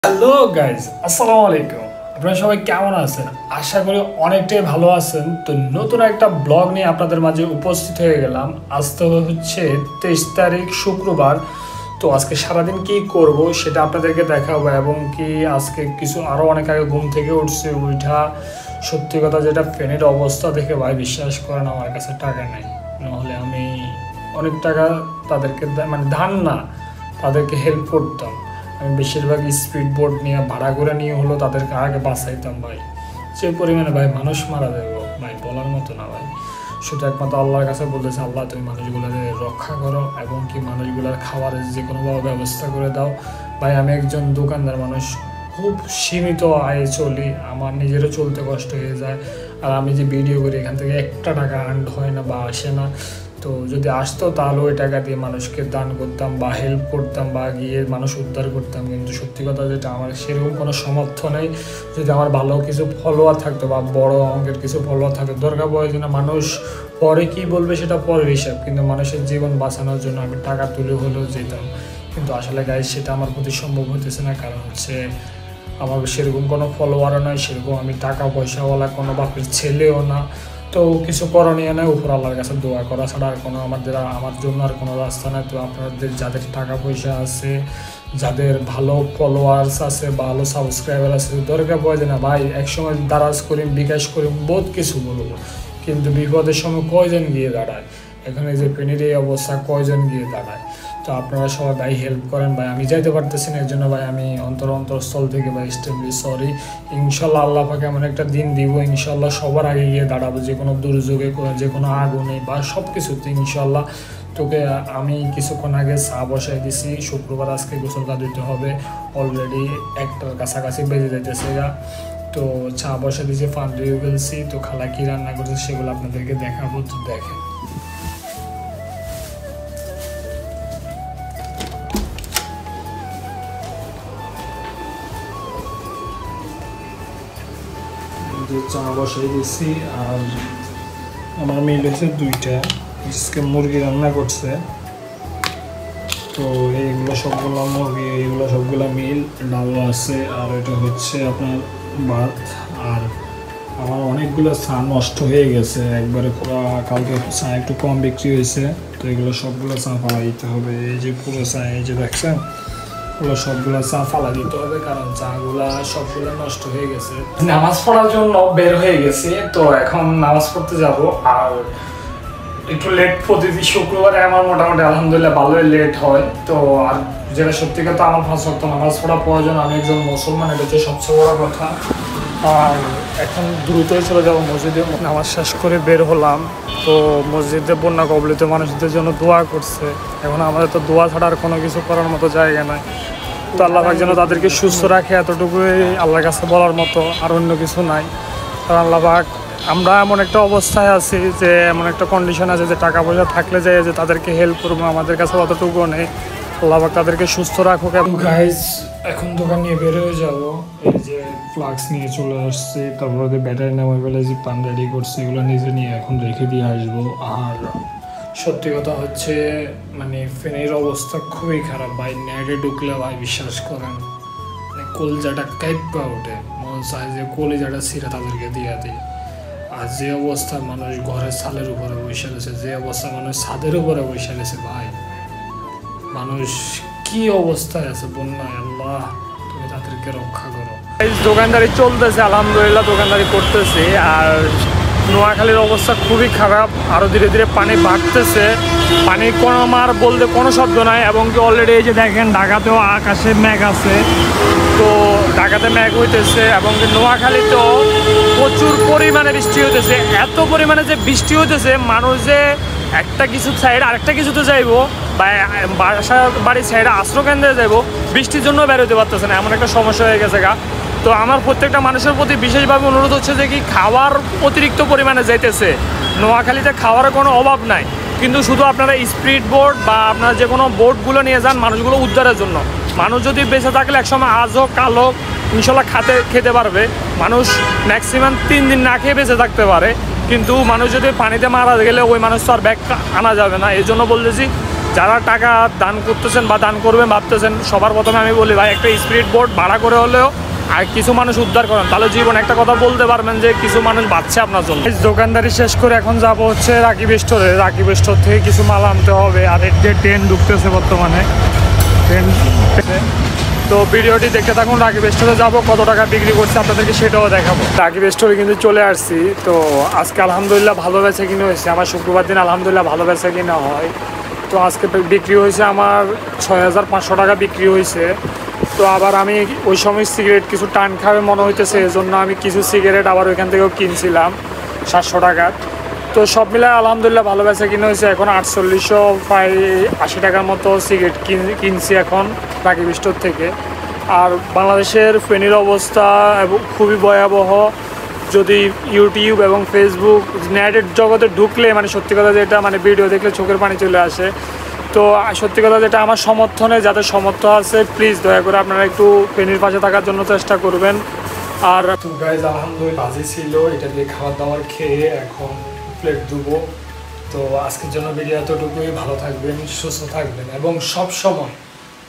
Hello guys, আসসালামু আলাইকুম। আপনারা সবাই কেমন আছেন? আশা করি অনেকটাই ভালো আছেন। তো নতুন একটা ব্লগ নিয়ে আপনাদের মাঝে উপস্থিত হয়ে গেলাম। আজ তো হচ্ছে 23 তারিখ শুক্রবার। তো আজকে সারাদিন কি করব সেটা আপনাদেরকে দেখাবো, এবং কি আজকে কিছু আরও অনেক আগে ঘুম থেকে উঠছে। উঠা সত্যি কথা যেটা ফ্যানের অবস্থা দেখে ভাই বিশ্বাস করেন আমার কাছে টাকা নেই, নাহলে আমি অনেক টাকা তাদেরকে মানে ধান না, তাদেরকে হেল্প করতাম। আমি বেশিরভাগ স্পিড বোট নিয়ে ভাড়া করে নিয়ে হলো তাদেরকে আগে বাঁচাইতাম ভাই। যে পরিমাণে ভাই মানুষ মারা দেবো ভাই বলার মতো না ভাই। শুধু একমাত্র আল্লাহর কাছে বলতেছে, আল্লাহ তুমি মানুষগুলোকে রক্ষা করো এবং কি মানুষগুলোর খাবারের যে কোনোভাবে ব্যবস্থা করে দাও। ভাই আমি একজন দোকানদার মানুষ, খুব সীমিত আয়ে চলি, আমার নিজেরও চলতে কষ্ট হয়ে যায়। আর আমি যে ভিডিও করি এখান থেকে একটা টাকা আর্ন হয় না বা আসে না। তো যদি আসতো তাহলে ওই টাকা দিয়ে মানুষকে দান করতাম বা হেল্প করতাম বা গিয়ে মানুষ উদ্ধার করতাম। কিন্তু সত্যি কথা যেটা আমার সেরকম কোনো সামর্থ্য নেই। যদি আমার ভালো কিছু ফলোয়ার থাকতো বা বড় অঙ্কের কিছু ফলোয়ার থাকতো, দরকার প্রয়োজনে মানুষ পরে কি বলবে সেটা পরের হিসাব, কিন্তু মানুষের জীবন বাঁচানোর জন্য আমি টাকা তুলে হলেও যেতাম। কিন্তু আসলে গাইজ সেটা আমার প্রতি সম্ভব হতেছে না, কারণ হচ্ছে আমার সেরকম কোনো ফলোয়ারও নয়, সেরকম আমি টাকা পয়সাওয়ালা কোনো বাপের ছেলেও না। তো কিছু করণীয় নেই, উপর আল্লাহর কাছে দোয়া করা ছাড়া আর কোনো আমার জন্য আর কোনো রাস্তা নেই। তো আপনাদের যাদের টাকা পয়সা আছে, যাদের ভালো ফলোয়ার্স আছে, ভালো সাবস্ক্রাইবার আছে, দরকার পড়ে না ভাই একসময় দারাজ করি, বিকাশ করি, বহুত কিছু বলবো, কিন্তু বিপদের সময় কয়জন গিয়ে দাঁড়ায়? এখানে যে পেনির এই অবস্থা কয়জন গিয়ে দাঁড়ায়? তো আপনারা সবাই ভাই হেল্প করেন ভাই। আমি যাইতে পারতেছি না, এর জন্য ভাই আমি অন্তরস্থল থেকে ভাই এক্সট্রিমলি সরি। ইনশাল্লাহ আল্লাহ পাকে এমন একটা দিন দিব, ইনশাল্লাহ সবার আগে গিয়ে দাঁড়াবো, যে কোনো দুর্যোগে, যে কোনো আগুনে বা সব কিছুতে ইনশাল্লাহ। তোকে আমি কিছুক্ষণ আগে চা বসাই দিছি, শুক্রবার আজকে গোসল দিতে হবে, অলরেডি 1টার কাছাকাছি বেজে যাইতেছে গা। তো চা বসা দিয়েছি, ফান দিয়ে ফেলছি। তো খালা কী রান্না করছে সেগুলো আপনাদেরকে দেখাবো, তো দেখেন। চা বসাই দিয়েছি, আর আমার মিল হয়েছে 2টা, আজকে মুরগি রান্না করছে। তো এইগুলো সবগুলো মুরগি, এইগুলো সবগুলো মিল, ডাল আছে, আর এটা হচ্ছে আপনার ভাত। আর আমার অনেকগুলো চা নষ্ট হয়ে গেছে একবারে পুরো, কালকে চা একটু কম বিক্রি হয়েছে। তো এগুলো সবগুলো চা ফালা দিতে হবে। এই যে পুরো চা, এই যে দেখছেন, ওগুলো সবগুলো চা ফালা দিতে হবে, কারণ চাগুলা সবগুলো নষ্ট হয়ে গেছে। নামাজ পড়ার জন্য বের হয়ে গেছি, তো এখন নামাজ পড়তে যাব। আর একটু লেট প্রতিদিন শুক্রবারে আমার মোটামুটি আলহামদুলিল্লাহ ভালোই লেট হয়। তো আর যেটা সত্যি কথা আমার 5 ওয়াক্ত নামাজ পড়া প্রয়োজন, আমি একজন মুসলমান, এটা হচ্ছে সবচেয়ে বড় কথা। আর এখন দ্রুতই চলে যাবো মসজিদে, নামাজ শেষ করে বের হলাম। তো মসজিদে বন্যা কবলিত মানুষদের জন্য দোয়া করছে। এখন আমাদের তো দোয়া ছাড়া আর কোনো কিছু করার মতো জায়গা নাই। তো আল্লাহ পাক যেন তাদেরকে সুস্থ রাখে, এতটুকুই আল্লাহর কাছে বলার মতো, আর অন্য কিছু নাই। কারণ আল্লাহ পাক, আমরা এমন একটা অবস্থায় আছি, যে এমন একটা কন্ডিশন আছে যে টাকা পয়সা থাকলে যায় যে তাদেরকে হেল্প করবো, আমাদের কাছে অতটুকুও নেই। আল্লাহ পাক তাদেরকে সুস্থ রাখুক। গাইজ এখন দোকান নিয়ে বের হয়ে যাবো। এই যে ফ্লাক্স নিয়ে চলে আসছি, তারপরে ব্যাটারি নামাই ফেলে যে পান রেডি করছি, এগুলো নিজে নিয়ে এখন রেখে দিয়ে আসবো। আর সত্যি কথা হচ্ছে মানে ফ্যানের অবস্থা খুবই খারাপ ভাই। নেটে ঢুকলে ভাই বিশ্বাস করেন মানে কলিজাটা কাইপা ওঠে, মন চায় যে কলিজাটা ছিঁড়ে তাদেরকে দিয়ে দিই। আর যে অবস্থা মানুষ ঘরের ছালের উপরে বসে রয়েছে, যে অবস্থা মানুষ ছাদের উপরে বসে রয়েছে ভাই, মানুষ কি অবস্থায় আছে বন্যায়, আল্লাহ তুমি তাদেরকে রক্ষা করো। দোকানদারি চলতেছে আলহামদুলিল্লাহ, দোকানদারি করতেছি। আর নোয়াখালীর অবস্থা খুবই খারাপ, আরও ধীরে ধীরে পানি বাড়তেছে। পানি কমার বলতে কোনো শব্দ নাই, এবং কি অলরেডি এই যে দেখেন ঢাকাতেও আকাশে মেঘ আছে। তো ঢাকাতে মেঘ হইতেছে, এবং কি নোয়াখালীতেও প্রচুর পরিমাণে বৃষ্টি হইতেছে। এত পরিমাণে যে বৃষ্টি হইতেছে, মানুষ যে একটা কিছু সাইড আরেকটা কিছুতে যাইবো বা বাসা বাড়ির সাইডে আশ্রয়কেন্দ্রে যাইবো, বৃষ্টির জন্য বেরোতে পারতেছে না, এমন একটা সমস্যা হয়ে গেছে গা। তো আমার প্রত্যেকটা মানুষের প্রতি বিশেষভাবে অনুরোধ হচ্ছে যে কি খাওয়ার অতিরিক্ত পরিমাণে যাইতেছে। নোয়াখালীতে খাওয়ার কোনো অভাব নাই, কিন্তু শুধু আপনারা স্পিড বোট বা আপনার যে কোনো বোটগুলো নিয়ে যান মানুষগুলো উদ্ধারের জন্য। মানুষ যদি বেঁচে থাকলে একসময় আজ হোক কাল হোক ইনশাল্লাহ খেতে পারবে। মানুষ ম্যাক্সিমাম 3 দিন না খেয়ে বেঁচে থাকতে পারে, কিন্তু মানুষ যদি পানিতে মারা গেলে ওই মানুষ তো আর ব্যাগ আনা যাবে না। এই জন্য বলতেছি যারা টাকা দান করতেছেন বা দান করবেন ভাবতেছেন, সবার প্রথমে আমি বলি ভাই একটা স্পিরিট বোট ভাড়া করে হলেও আর কিছু মানুষ উদ্ধার করেন, তাহলে জীবন একটা কথা বলতে পারবেন যে কিছু মানুষ বাঁচছে আপনার জন্য। দোকানদারি শেষ করে এখন যাব হচ্ছে রাকিব স্টোরে। রাকিব স্টোর থেকে কিছু মাল আনতে হবে। আর এর যে ট্রেন ঢুকতেছে বর্তমানে, ট্রেন, তো ভিডিওটি দেখতে থাকুন। রাকিব স্টোরে যাবো, কত টাকা বিক্রি করছে আপনাদেরকে সেটাও দেখাবো। রাকিব স্টোরে কিন্তু চলে আসছি। তো আজকে আলহামদুলিল্লাহ ভালো বেচা কিনে হয়েছে আমার, শুক্রবার দিন আলহামদুলিল্লাহ ভালো বেচা কিনা হয়। তো আজকে বিক্রি হয়েছে আমার 6500 টাকা বিক্রি হয়েছে। তো আবার আমি ওই সময় সিগারেট কিছু টান খাবে মনে হইতেছে, এজন্য আমি কিছু সিগারেট আবার ওইখান থেকেও কিনছিলাম 700 টাকার। তো সব মিলায় আলহামদুলিল্লাহ ভালো বেচা কিনে হয়েছে। এখন 4880 টাকার মতো সিগারেট কিনছি এখন রাকিব স্টোর থেকে। আর বাংলাদেশের ফেনীর অবস্থা খুবই ভয়াবহ। যদি ইউটিউব এবং ফেসবুক নেটের জগতে ঢুকলে মানে সত্যি কথা যেটা মানে ভিডিও দেখলে চোখের পানি চলে আসে। তো সত্যি কথা যেটা আমার সমর্থনে, যাদের সমর্থ আছে প্লিজ দয়া করে আপনারা একটু ফেনীর পাশে থাকার জন্য চেষ্টা করবেন। আর গাইজ আলহামদুলিল্লাহ ভাজি ছিল, এটা দিয়ে খাবার দাবার খেয়ে এখন প্লেট ধুবো। তো আজকের জন্য ভিডিও এতটুকুই। ভালো থাকবেন, সুস্থ থাকবেন এবং সব সময়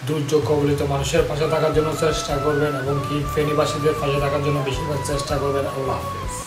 দুর্যোগ কবলিত মানুষের পাশে থাকার জন্য চেষ্টা করবেন এবং কি ফেনীবাসীদের পাশে থাকার জন্য বেশিরভাগ চেষ্টা করবেন। আল্লাহ হাফেজ।